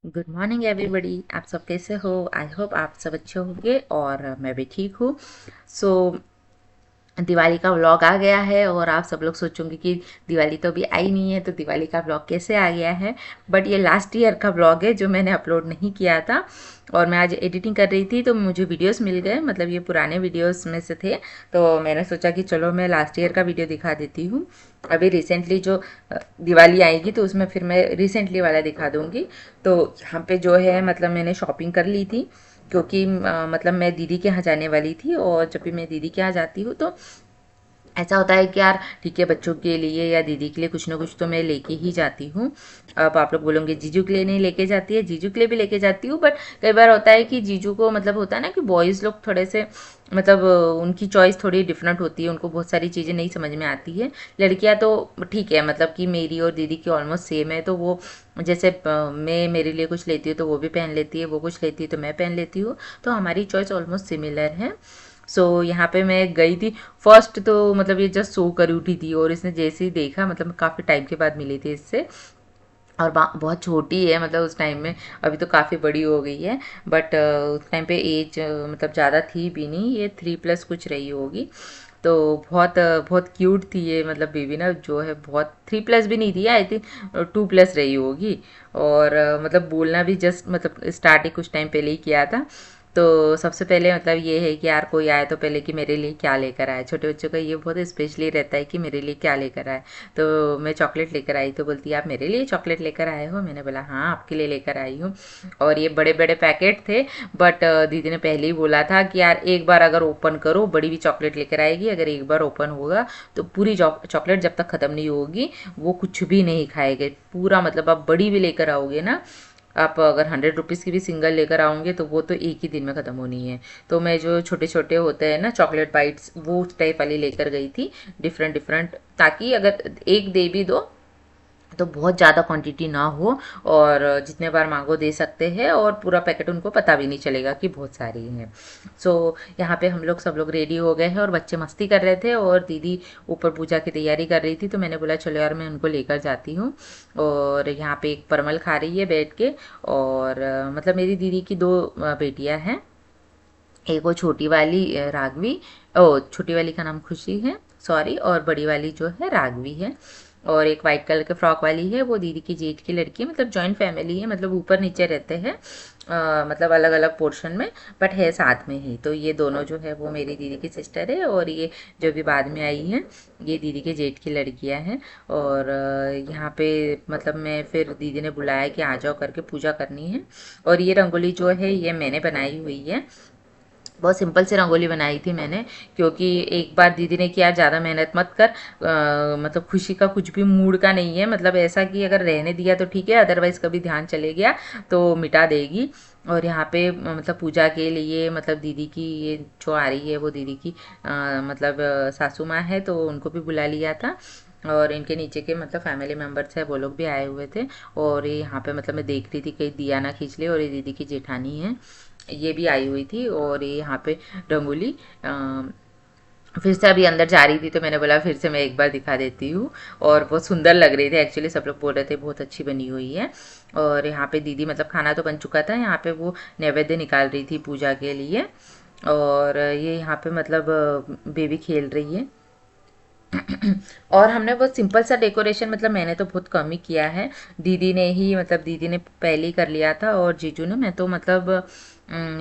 Good morning everybody. आप सब कैसे हो? आई होप आप सब अच्छे होंगे और मैं भी ठीक हूँ। सो दिवाली का व्लॉग आ गया है और आप सब लोग सोचोगे कि दिवाली तो अभी आई नहीं है तो दिवाली का व्लॉग कैसे आ गया है। बट ये लास्ट ईयर का व्लॉग है जो मैंने अपलोड नहीं किया था। और मैं आज एडिटिंग कर रही थी तो मुझे वीडियोस मिल गए, मतलब ये पुराने वीडियोस में से थे। तो मैंने सोचा कि चलो मैं लास्ट ईयर का वीडियो दिखा देती हूँ। अभी रिसेंटली जो दिवाली आएगी तो उसमें फिर मैं रिसेंटली वाला दिखा दूँगी। तो यहाँ पे जो है मतलब मैंने शॉपिंग कर ली थी, क्योंकि मतलब मैं दीदी के यहाँ जाने वाली थी और जब भी मैं दीदी के यहाँ जाती हूँ तो ऐसा होता है कि यार ठीक है, बच्चों के लिए या दीदी के लिए कुछ ना कुछ तो मैं लेके ही जाती हूँ। अब आप लोग बोलोगे जीजू के लिए नहीं लेके जाती है, जीजू के लिए भी लेके जाती हूँ, बट कई बार होता है कि जीजू को मतलब होता है ना कि बॉयज़ लोग थोड़े से मतलब उनकी चॉइस थोड़ी डिफरेंट होती है, उनको बहुत सारी चीज़ें नहीं समझ में आती है। लड़कियां तो ठीक है, मतलब कि मेरी और दीदी की ऑलमोस्ट सेम है, तो वो जैसे मैं मेरे लिए कुछ लेती हूँ तो वो भी पहन लेती है, वो कुछ लेती है तो मैं पहन लेती हूँ। तो हमारी चॉइस ऑलमोस्ट सिमिलर है। यहाँ पे मैं गई थी। फर्स्ट तो मतलब ये जस्ट सो कर उठी थी और इसने जैसे ही देखा, मतलब काफ़ी टाइम के बाद मिली थी इससे। और बहुत छोटी है, मतलब उस टाइम में, अभी तो काफ़ी बड़ी हो गई है। बट उस टाइम पे एज मतलब ज़्यादा थी भी नहीं, ये 3+ कुछ रही होगी। तो बहुत क्यूट थी ये, मतलब बेबी ना जो है, बहुत 3+ भी नहीं थी, आई थिंक 2+ रही होगी। और मतलब बोलना भी जस्ट मतलब स्टार्ट ही कुछ टाइम पहले ही किया था। तो सबसे पहले मतलब ये है कि यार कोई आए तो पहले कि मेरे लिए क्या लेकर आए। छोटे बच्चों का ये बहुत स्पेशली रहता है कि मेरे लिए क्या लेकर आए। तो मैं चॉकलेट लेकर आई तो बोलती है आप मेरे लिए चॉकलेट लेकर आए हो? मैंने बोला हाँ, आपके लिए लेकर आई हूँ। और ये बड़े बड़े पैकेट थे, बट दीदी ने पहले ही बोला था कि यार एक बार अगर ओपन करो बड़ी भी चॉकलेट लेकर आएगी, अगर एक बार ओपन होगा तो पूरी चॉकलेट जब तक ख़त्म नहीं होगी वो कुछ भी नहीं खाएंगे पूरा। मतलब आप बड़ी भी लेकर आओगे ना, आप अगर 100 रुपीज़ की भी सिंगल लेकर आओगे तो वो तो एक ही दिन में ख़त्म होनी है। तो मैं जो छोटे छोटे होते हैं ना चॉकलेट बाइट्स, वो उस टाइप वाली लेकर गई थी, डिफरेंट डिफरेंट, ताकि अगर एक दे भी दो तो बहुत ज़्यादा क्वांटिटी ना हो और जितने बार मांगो दे सकते हैं और पूरा पैकेट उनको पता भी नहीं चलेगा कि बहुत सारी हैं। यहाँ पे हम लोग सब लोग रेडी हो गए हैं और बच्चे मस्ती कर रहे थे और दीदी ऊपर पूजा की तैयारी कर रही थी। तो मैंने बोला चलो यार मैं उनको लेकर जाती हूँ। और यहाँ पे एक परमल खा रही है बैठ के। और मतलब मेरी दीदी की दो बेटियाँ हैं। एक वो छोटी वाली राघवी, ओ छोटी वाली का नाम खुशी है, सॉरी, और बड़ी वाली जो है राघवी है। और एक वाइट कलर के फ्रॉक वाली है वो दीदी की जेठ की लड़की है, मतलब जॉइंट फैमिली है, मतलब ऊपर नीचे रहते हैं, मतलब अलग अलग पोर्शन में, बट है साथ में ही। तो ये दोनों जो है वो मेरी दीदी की सिस्टर है और ये जो भी बाद में आई है ये दीदी के जेठ की लड़कियां हैं। और यहाँ पे मतलब मैं फिर दीदी ने बुलाया कि आ जाओ करके पूजा करनी है। और ये रंगोली जो है ये मैंने बनाई हुई है, बहुत सिंपल सी रंगोली बनाई थी मैंने, क्योंकि एक बार दीदी ने किया ज़्यादा मेहनत मत कर, मतलब खुशी का कुछ भी मूड का नहीं है, मतलब ऐसा कि अगर रहने दिया तो ठीक है, अदरवाइज़ कभी ध्यान चले गया तो मिटा देगी। और यहाँ पे मतलब पूजा के लिए मतलब दीदी की ये जो आ रही है वो दीदी की मतलब सासू माँ है, तो उनको भी बुला लिया था। और इनके नीचे के मतलब फैमिली मेम्बर्स है वो लोग भी आए हुए थे। और ये यहाँ पे मतलब मैं देख रही थी कहीं दिया ना खींच ले, और ये दीदी की जेठानी है, ये भी आई हुई थी। और ये यहाँ पे रंगोली फिर से अभी अंदर जा रही थी तो मैंने बोला फिर से मैं एक बार दिखा देती हूँ। और बहुत सुंदर लग रही थी एक्चुअली, सब लोग बोल रहे थे बहुत अच्छी बनी हुई है। और यहाँ पे दीदी मतलब खाना तो बन चुका था, यहाँ पे वो नैवेद्य निकाल रही थी पूजा के लिए। और ये यहाँ पे मतलब बेबी खेल रही है। और हमने बहुत सिंपल सा डेकोरेशन, मतलब मैंने तो बहुत कम ही किया है, दीदी ने ही मतलब दीदी ने पहले ही कर लिया था और जीजू ने, मैं तो मतलब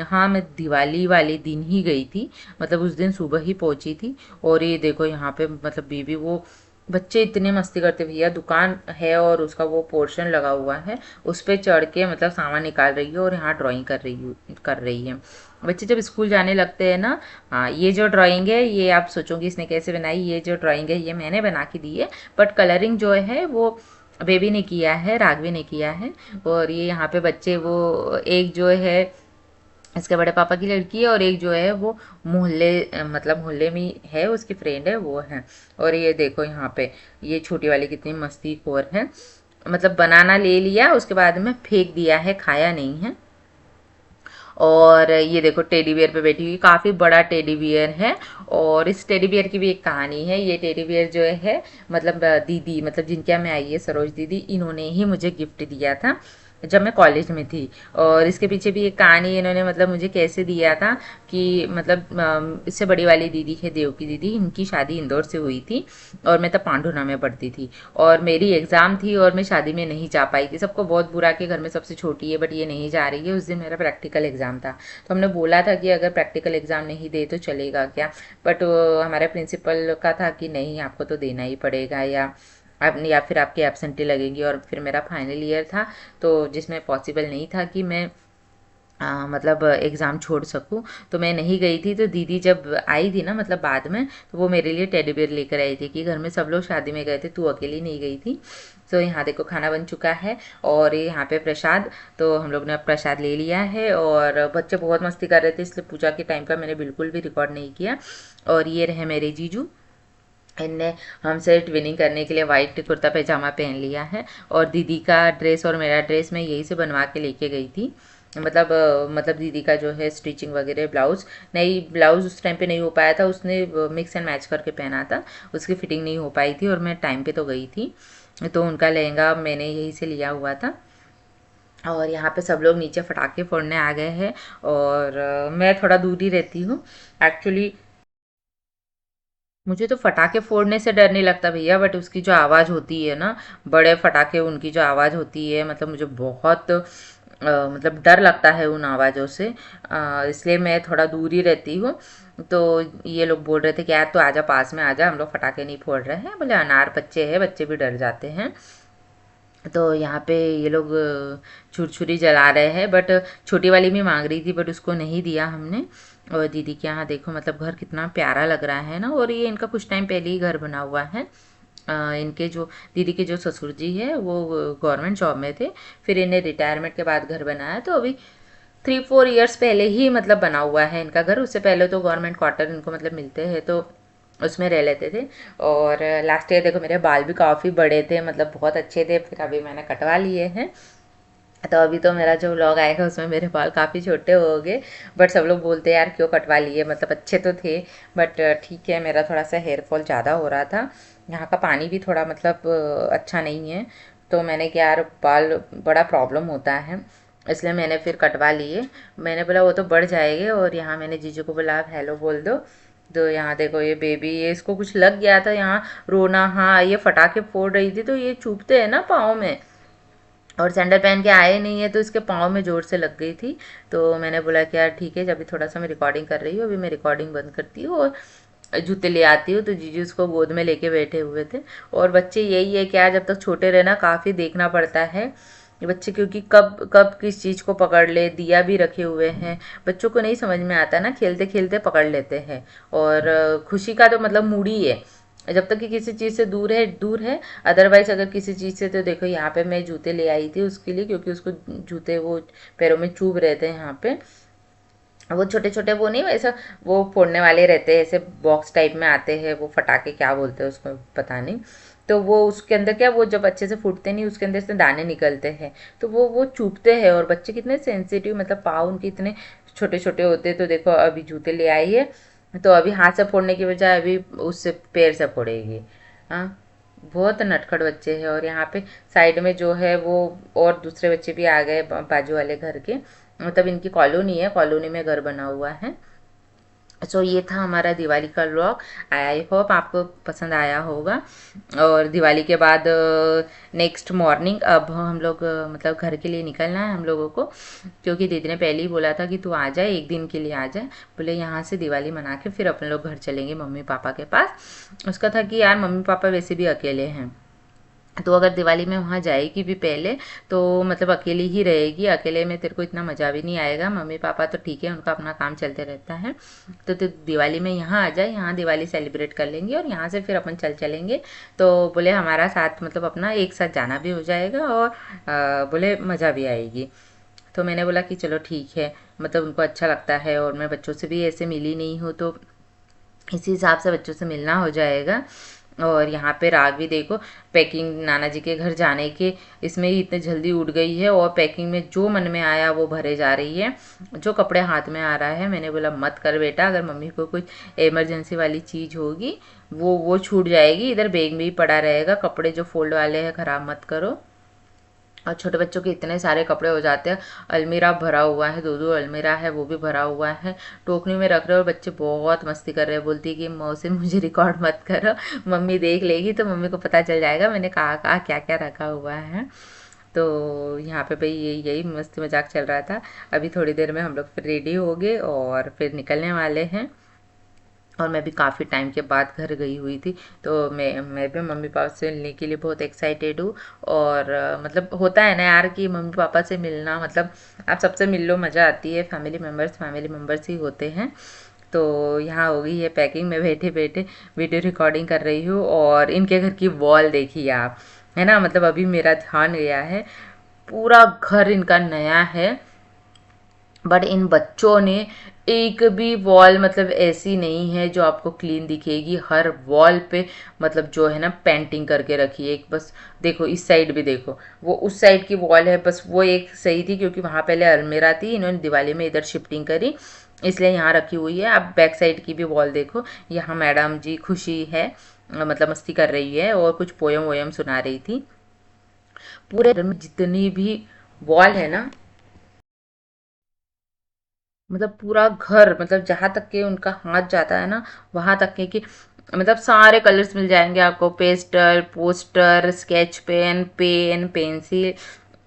हाँ मैं दिवाली वाले दिन ही गई थी, मतलब उस दिन सुबह ही पहुंची थी। और ये देखो यहाँ पे मतलब बेबी वो बच्चे इतने मस्ती करते, भैया दुकान है और उसका वो पोर्शन लगा हुआ है, उस पर चढ़ के मतलब सामान निकाल रही है और यहाँ ड्राइंग कर रही है। बच्चे जब स्कूल जाने लगते हैं ना, हाँ ये जो ड्राइंग है ये आप सोचोगे इसने कैसे बनाई, ये जो ड्राइंग है ये मैंने बना के दी है, बट कलरिंग जो है वो बेबी ने किया है, राघवी ने किया है। और ये यहाँ पे बच्चे वो एक जो है इसके बड़े पापा की लड़की है और एक जो है वो मोहल्ले मतलब मोहल्ले में है, उसकी फ्रेंड है वो है। और ये देखो यहाँ पे ये छोटी वाली कितनी मस्ती खोर है, मतलब बनाना ले लिया उसके बाद में फेंक दिया है, खाया नहीं है। और ये देखो टेडी बियर पे बैठी हुई, काफ़ी बड़ा टेडी बियर है। और इस टेडी बियर की भी एक कहानी है, ये टेडी बियर जो है मतलब दीदी मतलब जिनके यहाँ में आई है सरोज दीदी, इन्होंने ही मुझे गिफ्ट दिया था। जब मैं कॉलेज में थी। और इसके पीछे भी एक कहानी इन्होंने मतलब मुझे कैसे दिया था कि मतलब इससे बड़ी वाली दीदी है, देव की दीदी, इनकी शादी इंदौर से हुई थी और मैं तब पांडुना में पढ़ती थी और मेरी एग्ज़ाम थी और मैं शादी में नहीं जा पाई थी। सबको बहुत बुरा कि घर में सबसे छोटी है बट ये नहीं जा रही है। उस दिन मेरा प्रैक्टिकल एग्ज़ाम था, तो हमने बोला था कि अगर प्रैक्टिकल एग्ज़ाम नहीं दे तो चलेगा क्या, बट हमारे प्रिंसिपल का था कि नहीं आपको तो देना ही पड़ेगा, या फिर आपकी एब्सेंटी लगेगी। और फिर मेरा फाइनल ईयर था तो जिसमें पॉसिबल नहीं था कि मैं मतलब एग्ज़ाम छोड़ सकूं, तो मैं नहीं गई थी। तो दीदी जब आई थी ना मतलब बाद में, तो वो मेरे लिए टेडी बियर लेकर आई थी कि घर में सब लोग शादी में गए थे, तू अकेली नहीं गई थी। तो यहाँ देखो खाना बन चुका है और ये यहाँ पे प्रसाद, तो हम लोग ने अब प्रसाद ले लिया है और बच्चे बहुत मस्ती कर रहे थे इसलिए पूजा के टाइम का मैंने बिल्कुल भी रिकॉर्ड नहीं किया। और ये रहे मेरे जीजू, इनने हमसे ट्विनिंग करने के लिए वाइट कुर्ता पैजामा पहन लिया है। और दीदी का ड्रेस और मेरा ड्रेस मैं यही से बनवा के लेके गई थी। मतलब दीदी का जो है स्टिचिंग वगैरह ब्लाउज़ उस टाइम पे नहीं हो पाया था, उसने मिक्स एंड मैच करके पहना था, उसकी फिटिंग नहीं हो पाई थी और मैं टाइम पे तो गई थी, तो उनका लहंगा मैंने यहीं से लिया हुआ था। और यहाँ पे सब लोग नीचे पटाखे फोड़ने आ गए हैं और मैं थोड़ा दूर ही रहती हूँ एक्चुअली। मुझे तो पटाखे फोड़ने से डर नहीं लगता भैया, बट उसकी जो आवाज़ होती है ना, बड़े पटाखे उनकी जो आवाज़ होती है मतलब मुझे बहुत मतलब डर लगता है उन आवाज़ों से, इसलिए मैं थोड़ा दूर ही रहती हूँ। तो ये लोग बोल रहे थे कि यार तो आजा पास में आजा, हम लोग पटाखे नहीं फोड़ रहे हैं, बोले अनार बच्चे हैं, बच्चे भी डर जाते हैं। तो यहाँ पे ये लोग छुरछुरी जला रहे हैं, बट छोटी वाली भी मांग रही थी बट उसको नहीं दिया हमने। और दीदी के यहाँ देखो मतलब घर कितना प्यारा लग रहा है ना, और ये इनका कुछ टाइम पहले ही घर बना हुआ है। इनके जो दीदी के जो ससुर जी है वो गवर्नमेंट जॉब में थे, फिर इन्हें रिटायरमेंट के बाद घर बनाया, तो अभी 3-4 ईयर्स पहले ही मतलब बना हुआ है इनका घर। उससे पहले तो गवर्नमेंट क्वार्टर इनको मतलब मिलते हैं तो उसमें रह लेते थे। और लास्ट ईयर देखो मेरे बाल भी काफ़ी बड़े थे, मतलब बहुत अच्छे थे, फिर अभी मैंने कटवा लिए हैं। तो अभी तो मेरा जो व्लॉग आएगा उसमें मेरे बाल काफ़ी छोटे हो गए, बट सब लोग बोलते हैं यार क्यों कटवा लिए, मतलब अच्छे तो थे, बट ठीक है मेरा थोड़ा सा हेयर फॉल ज़्यादा हो रहा था। यहाँ का पानी भी थोड़ा मतलब अच्छा नहीं है, तो मैंने क्या यार बाल बड़ा प्रॉब्लम होता है, इसलिए मैंने फिर कटवा लिए। मैंने बोला वो तो बढ़ जाएंगे, और यहाँ मैंने जीजू को बोला आप हेलो बोल दो। तो यहाँ देखो ये बेबी, ये इसको कुछ लग गया था यहाँ, रोना, हाँ ये फटाके फोड़ रही थी तो ये चुभते हैं ना पाँव में, और सैंडल पहन के आए नहीं है तो इसके पाँव में ज़ोर से लग गई थी। तो मैंने बोला कि यार ठीक है, जब भी थोड़ा सा मैं रिकॉर्डिंग कर रही हूँ, अभी मैं रिकॉर्डिंग बंद करती हूँ और जूते ले आती हूँ। तो जीजू उसको गोद में लेके बैठे हुए थे। और बच्चे यही है कि यार जब तक छोटे रहना काफ़ी देखना पड़ता है ये बच्चे, क्योंकि कब कब किस चीज़ को पकड़ ले, दिया भी रखे हुए हैं, बच्चों को नहीं समझ में आता ना, खेलते खेलते पकड़ लेते हैं। और खुशी का तो मतलब मूड ही है, जब तक कि किसी चीज़ से दूर है दूर है, अदरवाइज अगर किसी चीज़ से, तो देखो यहाँ पे मैं जूते ले आई थी उसके लिए, क्योंकि उसको जूते वो पैरों में चुभ रहे थे यहाँ पे। वो छोटे छोटे वो नहीं वैसा, वो फोड़ने वाले रहते हैं, ऐसे बॉक्स टाइप में आते हैं, वो फटाके क्या बोलते हैं उसको पता नहीं। तो वो उसके अंदर क्या, वो जब अच्छे से फूटते नहीं उसके अंदर से दाने निकलते हैं, तो वो चुभते हैं। और बच्चे कितने सेंसिटिव, मतलब पाँव उनके इतने छोटे छोटे होते हैं। तो देखो अभी जूते ले आई है, तो अभी हाथ से फोड़ने की बजाय अभी उससे पैर से फोड़ेगी। हाँ, बहुत नटखट बच्चे हैं। और यहाँ पे साइड में जो है वो और दूसरे बच्चे भी आ गए बाजू वाले घर के, मतलब इनकी कॉलोनी है, कॉलोनी में घर बना हुआ है। सो ये था हमारा दिवाली का व्लॉग, आई होप आपको पसंद आया होगा। और दिवाली के बाद नेक्स्ट मॉर्निंग अब हम लोग मतलब घर के लिए निकलना है हम लोगों को, क्योंकि दीदी ने पहले ही बोला था कि तू आ जाए, एक दिन के लिए आ जाए, बोले यहाँ से दिवाली मना के फिर अपन लोग घर चलेंगे मम्मी पापा के पास। उसका था कि यार मम्मी पापा वैसे भी अकेले हैं, तो अगर दिवाली में वहाँ जाएगी भी पहले तो मतलब अकेली ही रहेगी, अकेले में तेरे को इतना मज़ा भी नहीं आएगा, मम्मी पापा तो ठीक है उनका अपना काम चलते रहता है, तो दिवाली में यहाँ आ जाए, यहाँ दिवाली सेलिब्रेट कर लेंगे और यहाँ से फिर अपन चलेंगे। तो बोले हमारा साथ मतलब अपना एक साथ जाना भी हो जाएगा और बोले मज़ा भी आएगी। तो मैंने बोला कि चलो ठीक है, मतलब उनको अच्छा लगता है और मैं बच्चों से भी ऐसे मिली नहीं हूँ, तो इसी हिसाब से बच्चों से मिलना हो जाएगा। और यहाँ पे राग भी देखो, पैकिंग नाना जी के घर जाने के इसमें ही इतने जल्दी उड़ गई है, और पैकिंग में जो मन में आया वो भरे जा रही है, जो कपड़े हाथ में आ रहा है। मैंने बोला मत कर बेटा, अगर मम्मी को कुछ इमरजेंसी वाली चीज़ होगी वो छूट जाएगी, इधर बैग में ही पड़ा रहेगा, कपड़े जो फोल्ड वाले हैं ख़राब मत करो। और छोटे बच्चों के इतने सारे कपड़े हो जाते हैं। अलमीरा भरा हुआ है, 2-2 अलमीरा है, वो भी भरा हुआ है। टोकनी में रख रहे हो और बच्चे बहुत मस्ती कर रहे हैं। बोलती है कि मौसी मुझे रिकॉर्ड मत करो, मम्मी देख लेगी तो मम्मी को पता चल जाएगा मैंने कहाँ कहाँ क्या क्या रखा हुआ है। तो यहाँ पे भाई यही यही मस्ती मजाक चल रहा था। अभी थोड़ी देर में हम लोग फिर रेडी हो गए और फिर निकलने वाले हैं। और मैं भी काफ़ी टाइम के बाद घर गई हुई थी, तो मैं भी मम्मी पापा से मिलने के लिए बहुत एक्साइटेड हूँ। और मतलब होता है ना यार कि मम्मी पापा से मिलना, मतलब आप सबसे मिल लो, मज़ा आती है। फैमिली मेम्बर्स ही होते हैं। तो यहाँ हो गई है पैकिंग, मैं बैठे बैठे वीडियो रिकॉर्डिंग कर रही हूँ। और इनके घर की वॉल देखिए आप, है ना, मतलब अभी मेरा ध्यान गया है, पूरा घर इनका नया है। बट इन बच्चों ने एक भी वॉल मतलब ऐसी नहीं है जो आपको क्लीन दिखेगी। हर वॉल पे मतलब जो है ना पेंटिंग करके रखी है। एक बस देखो इस साइड भी देखो, वो उस साइड की वॉल है, बस वो एक सही थी क्योंकि वहाँ पहले अलमीरा थी, इन्होंने दिवाली में इधर शिफ्टिंग करी इसलिए यहाँ रखी हुई है। आप बैक साइड की भी वॉल देखो, यहाँ मैडम जी खुशी है, मतलब मस्ती कर रही है और कुछ पोयम वोयम सुना रही थी। पूरे घर में जितनी भी वॉल है ना, मतलब पूरा घर, मतलब जहाँ तक के उनका हाथ जाता है ना वहाँ तक के कि मतलब सारे कलर्स मिल जाएंगे आपको, pastel, poster, sketch pen, pencil,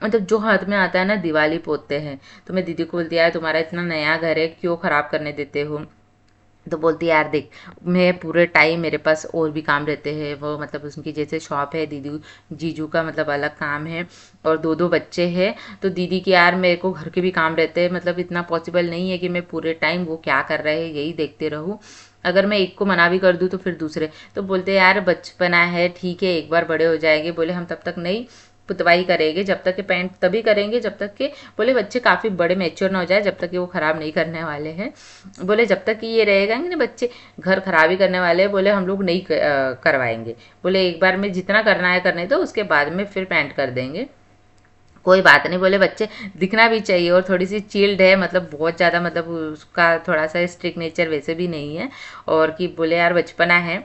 मतलब जो हाथ में आता है ना दिवाली पोतते हैं। तो मैं दीदी को बोलती यार तुम्हारा इतना नया घर है क्यों ख़राब करने देते हो। तो बोलती है यार देख, मैं पूरे टाइम मेरे पास और भी काम रहते हैं, वो मतलब उनकी जैसे शॉप है, दीदी जीजू का मतलब अलग काम है और 2-2 बच्चे हैं। तो दीदी के यार मेरे को घर के भी काम रहते हैं, मतलब इतना पॉसिबल नहीं है कि मैं पूरे टाइम वो क्या कर रहे हैं यही देखते रहूँ। अगर मैं एक को मना भी कर दूँ तो फिर दूसरे तो बोलते हैं यार बचपना है, ठीक है एक बार बड़े हो जाएंगे। बोले हम तब तक नहीं पुतवाई करेंगे, जब तक कि पेंट तभी करेंगे जब तक कि बोले बच्चे काफ़ी बड़े मैच्योर ना हो जाए, जब तक कि वो ख़राब नहीं करने वाले हैं। बोले जब तक कि ये रहेगा ना बच्चे घर खराब ही करने वाले हैं, बोले हम लोग नहीं करवाएंगे। बोले एक बार में जितना करना है करने दो, उसके बाद में फिर पेंट कर देंगे, कोई बात नहीं। बोले बच्चे दिखना भी चाहिए और थोड़ी सी चिल्ड है, मतलब बहुत ज़्यादा, मतलब उसका थोड़ा सा स्ट्रिक्ट नेचर वैसे भी नहीं है। और कि बोले यार बचपना है,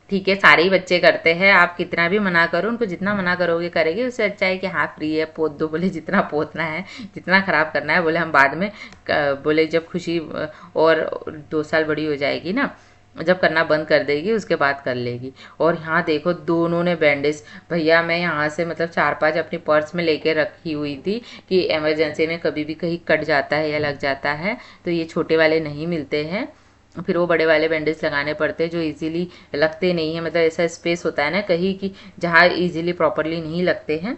ठीक है सारे ही बच्चे करते हैं, आप कितना भी मना करो, उनको जितना मना करोगे करेंगे, उससे अच्छा है कि हाँ फ्री है पोत दो। बोले जितना पोतना है, जितना ख़राब करना है, बोले हम बाद में बोले जब खुशी और 2 साल बड़ी हो जाएगी ना, जब करना बंद कर देगी उसके बाद कर लेगी। और यहाँ देखो दोनों ने बैंडेज, भैया मैं यहाँ से मतलब 4-5 अपनी पर्स में लेके रखी हुई थी कि इमरजेंसी में कभी भी कहीं कट जाता है या लग जाता है तो ये छोटे वाले नहीं मिलते हैं, फिर वो बड़े वाले बैंडेज लगाने पड़ते हैं जो इजीली लगते नहीं है। मतलब ऐसा स्पेस होता है ना कहीं कि जहाँ इजीली प्रॉपरली नहीं लगते हैं।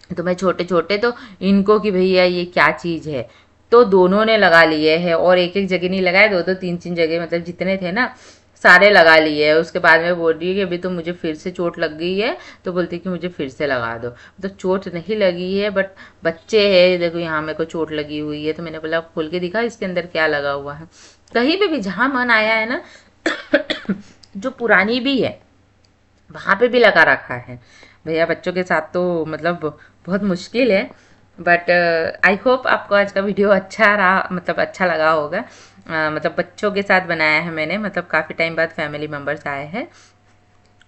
तो मैं छोटे छोटे तो इनको कि भैया ये क्या चीज़ है, तो दोनों ने लगा लिए हैं। और एक एक जगह नहीं लगाए, 2-2 3-3 जगह, मतलब जितने थे ना सारे लगा लिए है। उसके बाद में बोल रही है कि अभी तो मुझे फिर से चोट लग गई है, तो बोलती है कि मुझे फिर से लगा दो। तो चोट नहीं लगी है बट बच्चे हैं, देखो यहाँ मेरे को चोट लगी हुई है। तो मैंने बोला खोल के दिखा इसके अंदर क्या लगा हुआ है। कहीं पे भी जहाँ मन आया है ना जो पुरानी भी है वहाँ पे भी लगा रखा है। भैया बच्चों के साथ तो मतलब बहुत मुश्किल है। बट आई होप आपको आज का वीडियो अच्छा रहा, मतलब अच्छा लगा होगा। मतलब बच्चों के साथ बनाया है मैंने, मतलब काफ़ी टाइम बाद फैमिली मेम्बर्स आए हैं।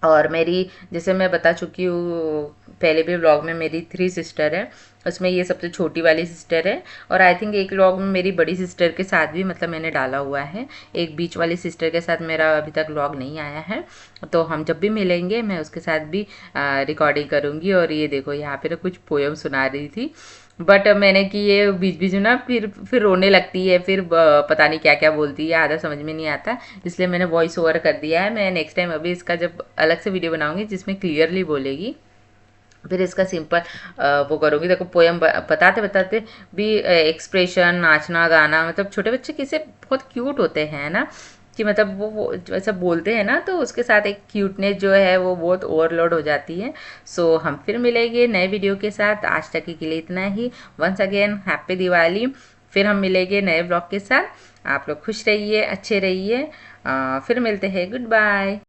और मेरी, जैसे मैं बता चुकी हूँ पहले भी व्लॉग में, मेरी 3 सिस्टर है, उसमें ये सबसे छोटी वाली सिस्टर है। और आई थिंक एक व्लॉग में मेरी बड़ी सिस्टर के साथ भी मतलब मैंने डाला हुआ है। एक बीच वाली सिस्टर के साथ मेरा अभी तक व्लॉग नहीं आया है, तो हम जब भी मिलेंगे मैं उसके साथ भी रिकॉर्डिंग करूँगी। और ये देखो यहाँ पे ना कुछ पोयम सुना रही थी, बट मैंने कि ये बीच बीच में ना फिर रोने लगती है, फिर पता नहीं क्या क्या बोलती है, आधा समझ में नहीं आता, इसलिए मैंने वॉइस ओवर कर दिया है। मैं नेक्स्ट टाइम अभी इसका जब अलग से वीडियो बनाऊंगी जिसमें क्लियरली बोलेगी, फिर इसका सिंपल वो करूँगी। देखो पोयम बताते बताते भी एक्सप्रेशन, नाचना गाना, मतलब छोटे बच्चे कैसे बहुत क्यूट होते हैं ना, कि मतलब वो जो ऐसा बोलते हैं ना तो उसके साथ एक क्यूटनेस जो है वो बहुत ओवरलोड हो जाती है। सो हम फिर मिलेंगे नए वीडियो के साथ। आज तक के लिए इतना ही। Once again happy Diwali. फिर हम मिलेंगे नए ब्लॉग के साथ। आप लोग खुश रहिए, अच्छे रहिए। फिर मिलते हैं। Good bye.